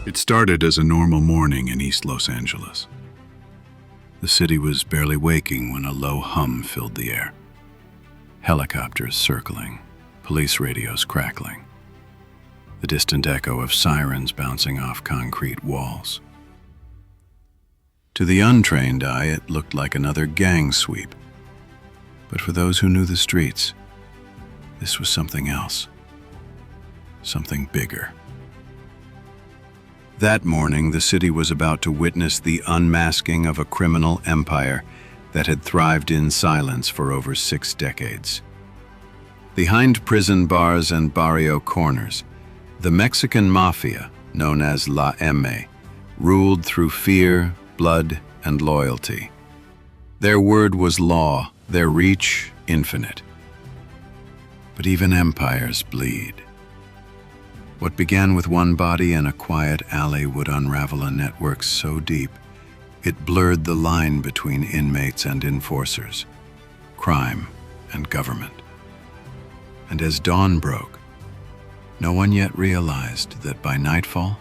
It started as a normal morning in East Los Angeles. The city was barely waking when a low hum filled the air. Helicopters circling, police radios crackling, the distant echo of sirens bouncing off concrete walls. To the untrained eye, it looked like another gang sweep. But for those who knew the streets, this was something else, something bigger. That morning, the city was about to witness the unmasking of a criminal empire that had thrived in silence for over 6 decades. Behind prison bars and barrio corners, the Mexican Mafia, known as La M, ruled through fear, blood, and loyalty. Their word was law, their reach infinite. But even empires bleed. What began with one body in a quiet alley would unravel a network so deep, it blurred the line between inmates and enforcers, crime and government. And as dawn broke, no one yet realized that by nightfall,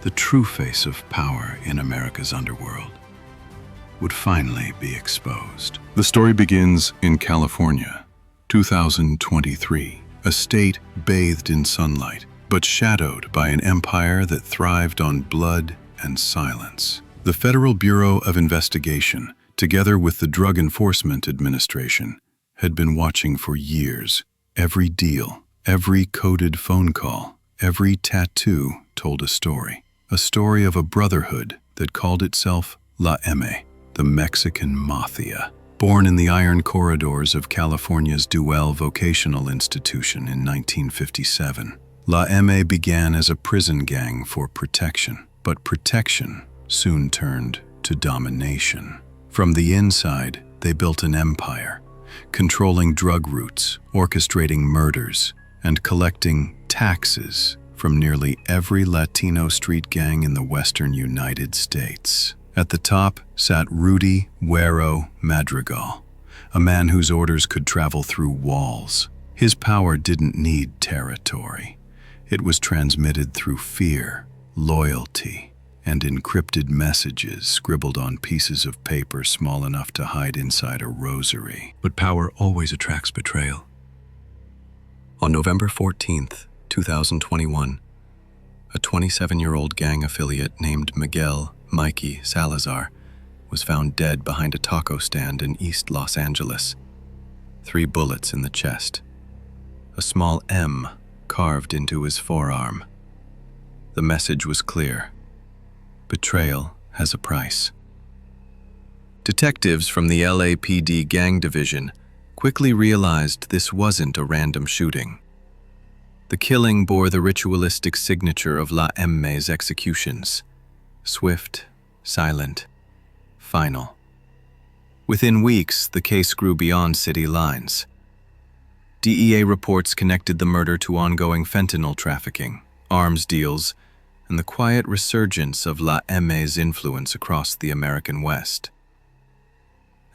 the true face of power in America's underworld would finally be exposed. The story begins in California, 2023, a state bathed in sunlight, but shadowed by an empire that thrived on blood and silence. The Federal Bureau of Investigation, together with the Drug Enforcement Administration, had been watching for years. Every deal, every coded phone call, every tattoo told a story of a brotherhood that called itself La M, the Mexican Mafia. Born in the iron corridors of California's Duell Vocational Institution in 1957, La M began as a prison gang for protection, but protection soon turned to domination. From the inside, they built an empire, controlling drug routes, orchestrating murders, and collecting taxes from nearly every Latino street gang in the western United States. At the top sat Rudy Güero Madrigal, a man whose orders could travel through walls. His power didn't need territory. It was transmitted through fear, loyalty, and encrypted messages scribbled on pieces of paper small enough to hide inside a rosary. But power always attracts betrayal. On November 14th, 2021, a 27-year-old gang affiliate named Miguel Mikey Salazar was found dead behind a taco stand in East Los Angeles. 3 bullets in the chest. A small M carved into his forearm. The message was clear. Betrayal has a price. Detectives from the LAPD gang division quickly realized this wasn't a random shooting. The killing bore the ritualistic signature of La M's executions. Swift, silent, final. Within weeks, the case grew beyond city lines. DEA reports connected the murder to ongoing fentanyl trafficking, arms deals, and the quiet resurgence of La M's influence across the American West.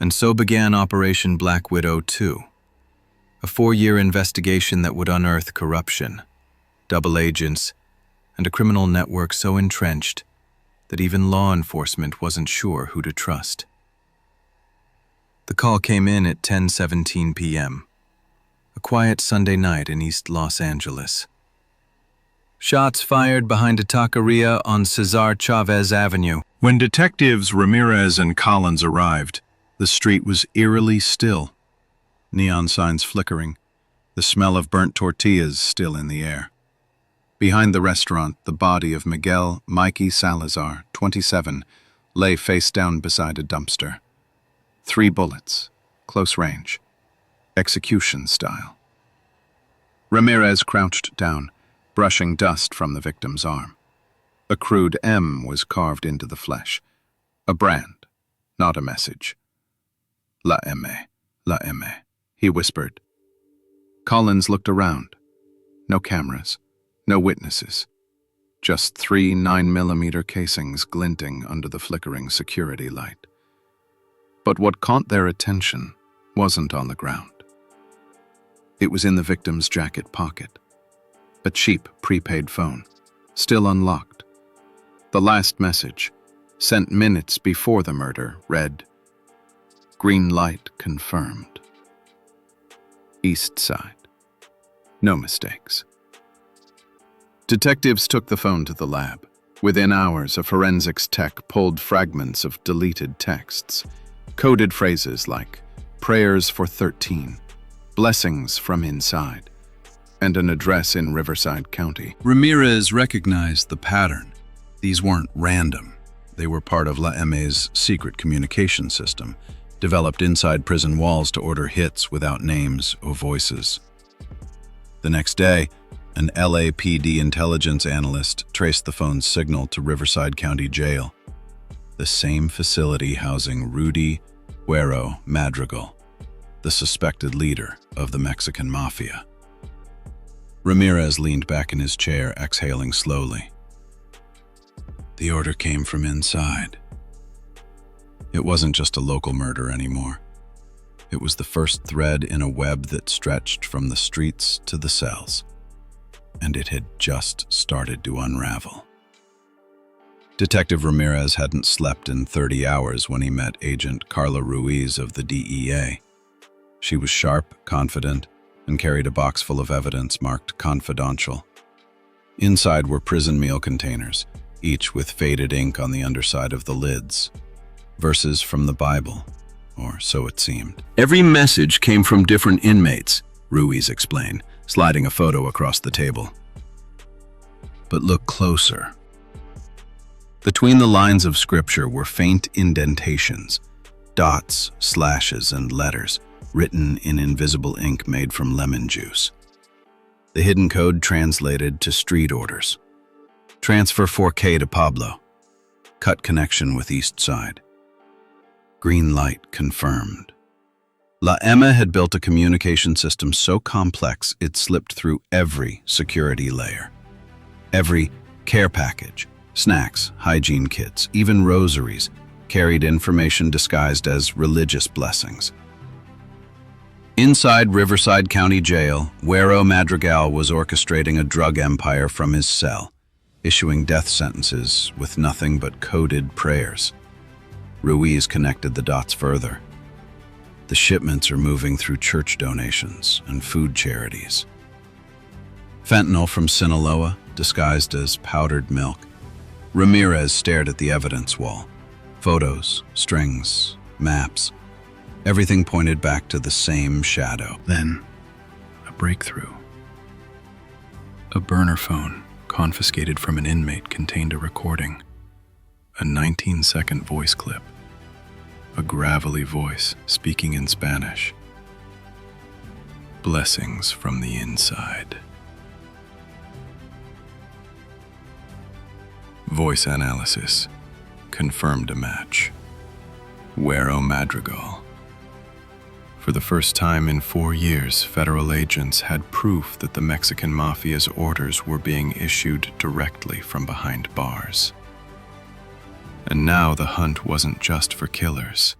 And so began Operation Black Widow 2, a 4-year investigation that would unearth corruption, double agents, and a criminal network so entrenched that even law enforcement wasn't sure who to trust. The call came in at 10:17 p.m., a quiet Sunday night in East Los Angeles. Shots fired behind a taqueria on Cesar Chavez Avenue. When detectives Ramirez and Collins arrived, the street was eerily still. Neon signs flickering, the smell of burnt tortillas still in the air. Behind the restaurant, the body of Miguel Mikey Salazar, 27, lay face down beside a dumpster. 3 bullets, close range, execution style. Ramirez crouched down, brushing dust from the victim's arm. A crude M was carved into the flesh. A brand, not a message. La M, La M, he whispered. Collins looked around. No cameras, no witnesses. Just 3 9mm casings glinting under the flickering security light. But what caught their attention wasn't on the ground. It was in the victim's jacket pocket. A cheap prepaid phone, still unlocked, The last message, sent minutes before the murder, read, "Green light confirmed. East side. No mistakes." Detectives took the phone to the lab. Within hours, a forensics tech pulled fragments of deleted texts, coded phrases like "prayers for 13," "blessings from inside," and an address in Riverside County. Ramirez recognized the pattern. These weren't random. They were part of La Me's secret communication system, developed inside prison walls to order hits without names or voices. The next day, an LAPD intelligence analyst traced the phone's signal to Riverside County Jail, the same facility housing Rudy Güero Madrigal, the suspected leader of the Mexican Mafia. Ramirez leaned back in his chair, exhaling slowly. The order came from inside. It wasn't just a local murder anymore. It was the first thread in a web that stretched from the streets to the cells, and it had just started to unravel. Detective Ramirez hadn't slept in 30 hours when he met Agent Carla Ruiz of the DEA. She was sharp, confident, and carried a box full of evidence marked confidential. Inside were prison meal containers, each with faded ink on the underside of the lids. Verses from the Bible, or so it seemed. Every message came from different inmates, Ruiz explained, sliding a photo across the table. But look closer. Between the lines of scripture were faint indentations, dots, slashes, and letters, written in invisible ink made from lemon juice. The hidden code translated to street orders. Transfer 4K to Pablo. Cut connection with East Side. Green light confirmed. La Emma had built a communication system so complex it slipped through every security layer. Every care package, snacks, hygiene kits, even rosaries, carried information disguised as religious blessings. Inside Riverside County Jail, Güero Madrigal was orchestrating a drug empire from his cell, issuing death sentences with nothing but coded prayers. Ruiz connected the dots further. The shipments are moving through church donations and food charities. Fentanyl from Sinaloa, disguised as powdered milk. Ramirez stared at the evidence wall. Photos, strings, maps. Everything pointed back to the same shadow. Then, a breakthrough. A burner phone, confiscated from an inmate, contained a recording. A 19-second voice clip. A gravelly voice speaking in Spanish. Blessings from the inside. Voice analysis confirmed a match. Güero Madrigal. For the first time in 4 years, federal agents had proof that the Mexican Mafia's orders were being issued directly from behind bars. And now the hunt wasn't just for killers.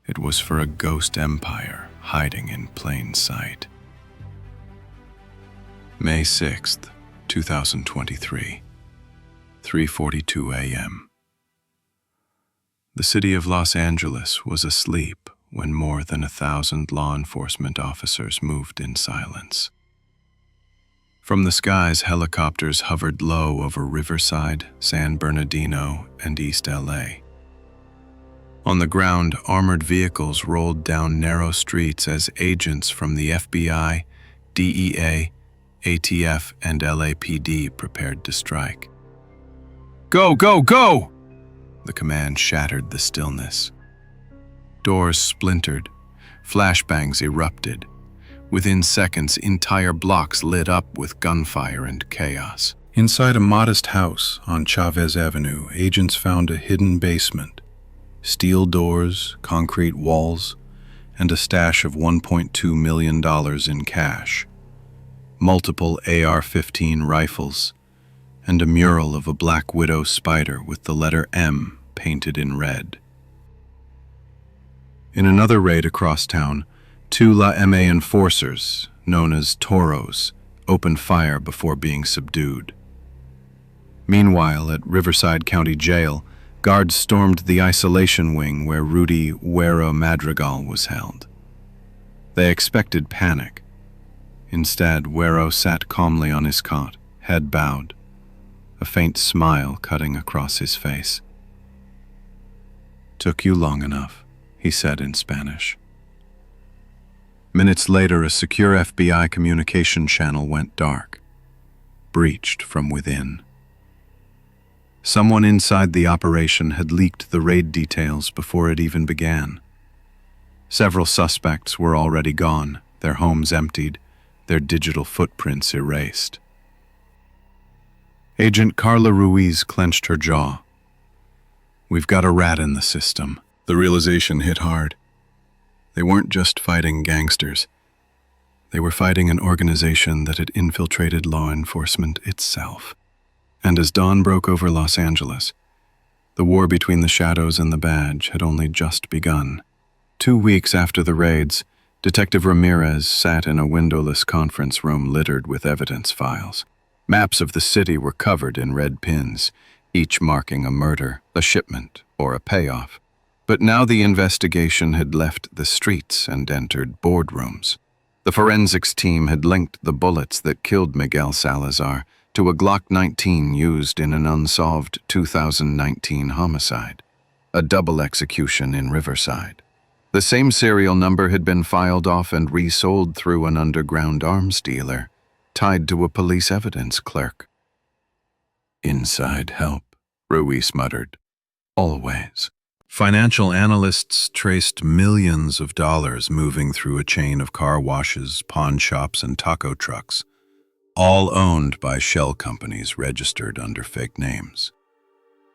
It was for a ghost empire hiding in plain sight. May 6th, 2023, 3:42 a.m. The city of Los Angeles was asleep when more than 1,000 law enforcement officers moved in silence. From the skies, helicopters hovered low over Riverside, San Bernardino, and East LA. On the ground, armored vehicles rolled down narrow streets as agents from the FBI, DEA, ATF, and LAPD prepared to strike. "Go, go, go!" The command shattered the stillness. Doors splintered, flashbangs erupted. Within seconds, entire blocks lit up with gunfire and chaos. Inside a modest house on Chavez Avenue, agents found a hidden basement, steel doors, concrete walls, and a stash of $1.2 million in cash, multiple AR-15 rifles, and a mural of a black widow spider with the letter M painted in red. In another raid across town, 2 La MA enforcers, known as Toros, opened fire before being subdued. Meanwhile, at Riverside County Jail, guards stormed the isolation wing where Rudy Güero Madrigal was held. They expected panic. Instead, Güero sat calmly on his cot, head bowed, a faint smile cutting across his face. "Took you long enough," he said in Spanish. Minutes later, a secure FBI communication channel went dark, breached from within. Someone inside the operation had leaked the raid details before it even began. Several suspects were already gone, their homes emptied, their digital footprints erased. Agent Carla Ruiz clenched her jaw. "We've got a rat in the system." The realization hit hard. They weren't just fighting gangsters. They were fighting an organization that had infiltrated law enforcement itself. And as dawn broke over Los Angeles, the war between the shadows and the badge had only just begun. 2 weeks after the raids, Detective Ramirez sat in a windowless conference room littered with evidence files. Maps of the city were covered in red pins, each marking a murder, a shipment, or a payoff. But now the investigation had left the streets and entered boardrooms. The forensics team had linked the bullets that killed Miguel Salazar to a Glock 19 used in an unsolved 2019 homicide, a double execution in Riverside. The same serial number had been filed off and resold through an underground arms dealer, tied to a police evidence clerk. "Inside help," Ruiz muttered. "Always." Financial analysts traced millions of dollars moving through a chain of car washes, pawn shops, and taco trucks, all owned by shell companies registered under fake names.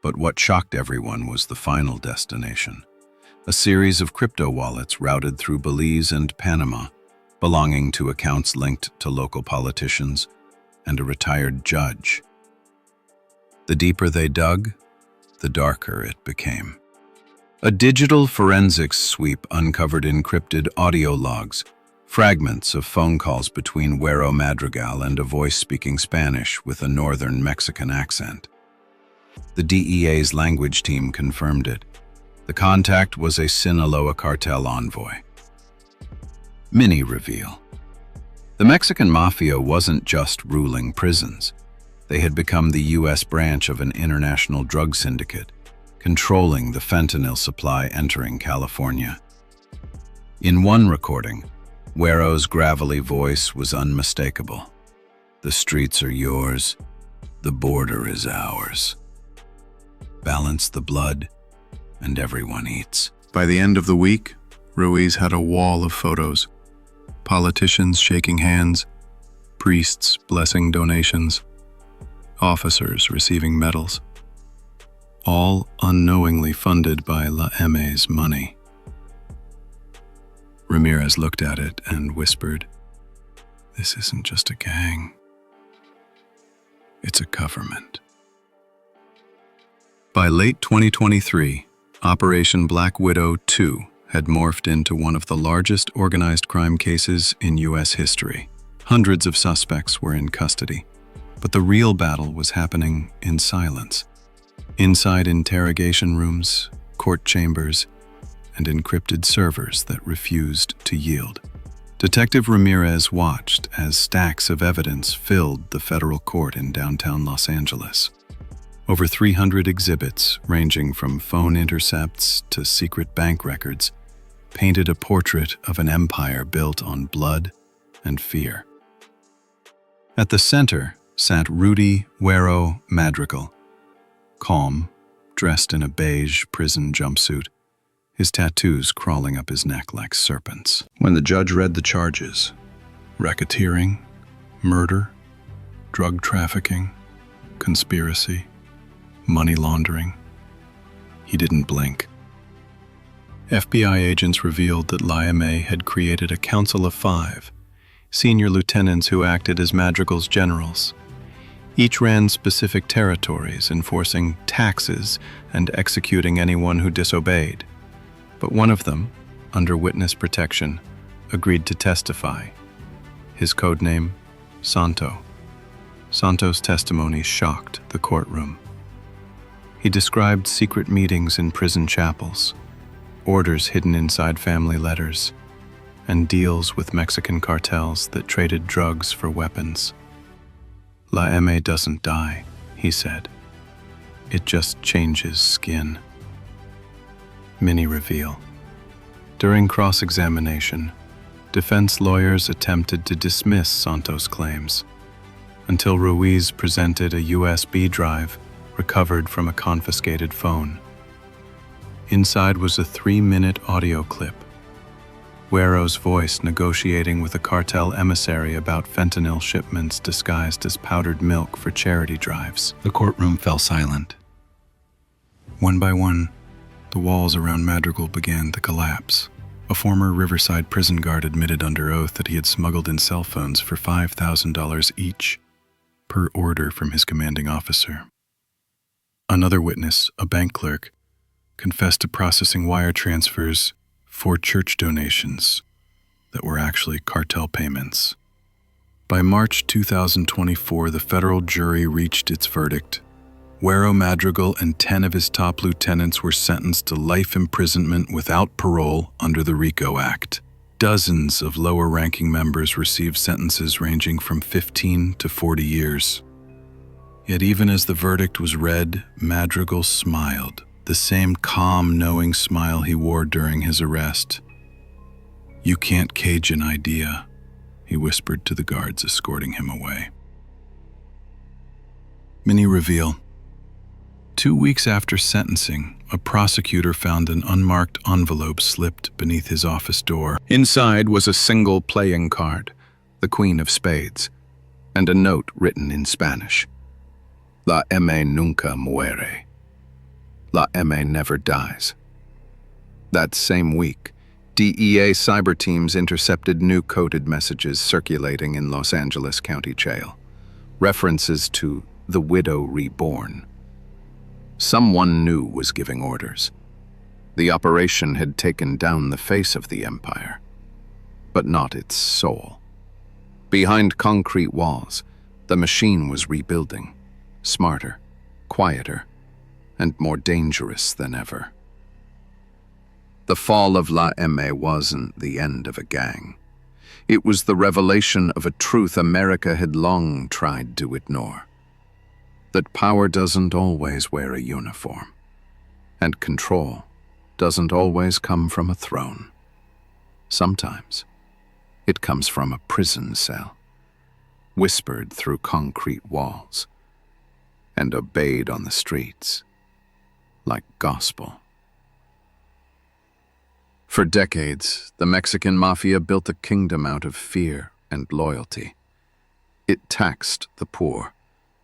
But what shocked everyone was the final destination, a series of crypto wallets routed through Belize and Panama, belonging to accounts linked to local politicians and a retired judge. The deeper they dug, the darker it became. A digital forensics sweep uncovered encrypted audio logs, fragments of phone calls between Güero Madrigal and a voice speaking Spanish with a northern Mexican accent. The DEA's language team confirmed it. The contact was a Sinaloa cartel envoy. Mini reveal. The Mexican Mafia wasn't just ruling prisons. They had become the U.S. branch of an international drug syndicate, controlling the fentanyl supply entering California. In one recording, Güero's gravelly voice was unmistakable. "The streets are yours, the border is ours. Balance the blood, and everyone eats." By the end of the week, Ruiz had a wall of photos. Politicians shaking hands, priests blessing donations, officers receiving medals, all unknowingly funded by La M's money. Ramirez looked at it and whispered, "This isn't just a gang. It's a government." By late 2023, Operation Black Widow 2 had morphed into one of the largest organized crime cases in U.S. history. Hundreds of suspects were in custody, but the real battle was happening in silence. Inside interrogation rooms, court chambers, and encrypted servers that refused to yield. Detective Ramirez watched as stacks of evidence filled the federal court in downtown Los Angeles. Over 300 exhibits, ranging from phone intercepts to secret bank records, painted a portrait of an empire built on blood and fear. At the center sat Rudy Güero Madrigal, calm, dressed in a beige prison jumpsuit, his tattoos crawling up his neck like serpents. When the judge read the charges, racketeering, murder, drug trafficking, conspiracy, money laundering, he didn't blink. FBI agents revealed that La M had created a council of 5, senior lieutenants who acted as Madrigal's generals. Each ran specific territories, enforcing taxes and executing anyone who disobeyed. But one of them, under witness protection, agreed to testify. His codename, Santo. Santos' testimony shocked the courtroom. He described secret meetings in prison chapels, orders hidden inside family letters, and deals with Mexican cartels that traded drugs for weapons. La M doesn't die, he said. It just changes skin. Mini reveal. During cross-examination, defense lawyers attempted to dismiss Santos' claims until Ruiz presented a USB drive recovered from a confiscated phone. Inside was a 3-minute audio clip. Guero's voice negotiating with a cartel emissary about fentanyl shipments disguised as powdered milk for charity drives. The courtroom fell silent. One by one, the walls around Madrigal began to collapse. A former Riverside prison guard admitted under oath that he had smuggled in cell phones for $5,000 each, per order from his commanding officer. Another witness, a bank clerk, confessed to processing wire transfers for church donations that were actually cartel payments. By March 2024, the federal jury reached its verdict. Guero Madrigal and 10 of his top lieutenants were sentenced to life imprisonment without parole under the RICO Act. Dozens of lower-ranking members received sentences ranging from 15 to 40 years. Yet even as the verdict was read, Madrigal smiled, the same calm, knowing smile he wore during his arrest. "You can't cage an idea," he whispered to the guards escorting him away. Mini reveal. 2 weeks after sentencing, a prosecutor found an unmarked envelope slipped beneath his office door. Inside was a single playing card, the Queen of Spades, and a note written in Spanish. La M nunca muere. La M never dies. That same week, DEA cyber teams intercepted new coded messages circulating in Los Angeles County Jail, references to the Widow Reborn. Someone new was giving orders. The operation had taken down the face of the empire, but not its soul. Behind concrete walls, the machine was rebuilding, smarter, quieter, and more dangerous than ever. The fall of La M wasn't the end of a gang. It was the revelation of a truth America had long tried to ignore. That power doesn't always wear a uniform, and control doesn't always come from a throne. Sometimes it comes from a prison cell, whispered through concrete walls, and obeyed on the streets like gospel. For decades, the Mexican Mafia built a kingdom out of fear and loyalty. It taxed the poor,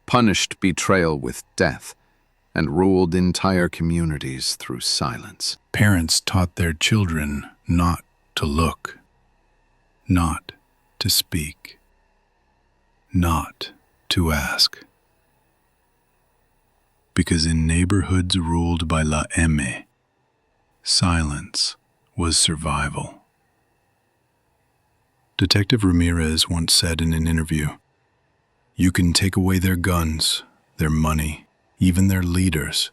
punished betrayal with death, and ruled entire communities through silence. Parents taught their children not to look, not to speak, not to ask. Because in neighborhoods ruled by La M, silence was survival. Detective Ramirez once said in an interview, "You can take away their guns, their money, even their leaders.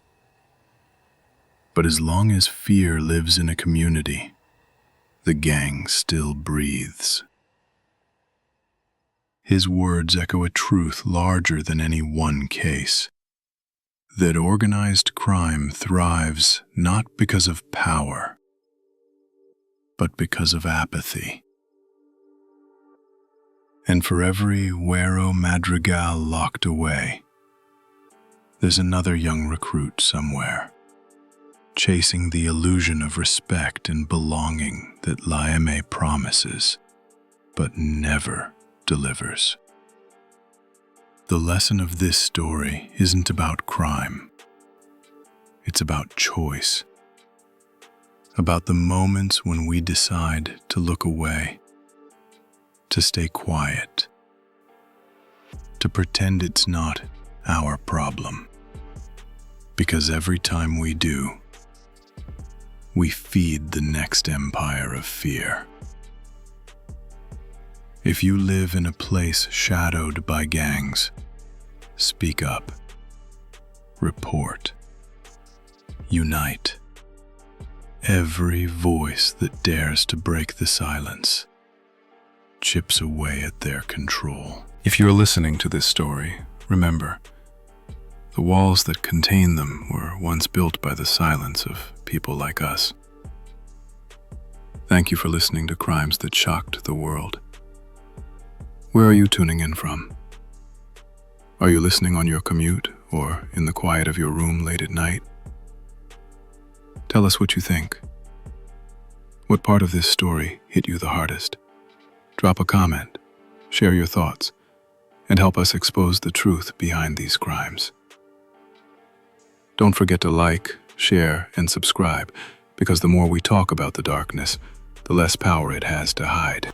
But as long as fear lives in a community, the gang still breathes." His words echo a truth larger than any one case. That organized crime thrives not because of power, but because of apathy. And for every Guero Madrigal locked away, there's another young recruit somewhere, chasing the illusion of respect and belonging that La M promises, but never delivers. The lesson of this story isn't about crime. It's about choice. About the moments when we decide to look away, to stay quiet, to pretend it's not our problem. Because every time we do, we feed the next empire of fear. If you live in a place shadowed by gangs, Speak up. Report. Unite. Every voice that dares to break the silence chips away at their control. If you're listening to this story, remember, the walls that contain them were once built by the silence of people like us. Thank you for listening to Crimes That Shocked the World. Where are you tuning in from? Are you listening on your commute or in the quiet of your room late at night? Tell us what you think. What part of this story hit you the hardest? Drop a comment, share your thoughts, and help us expose the truth behind these crimes. Don't forget to like, share, and subscribe, because the more we talk about the darkness, the less power it has to hide.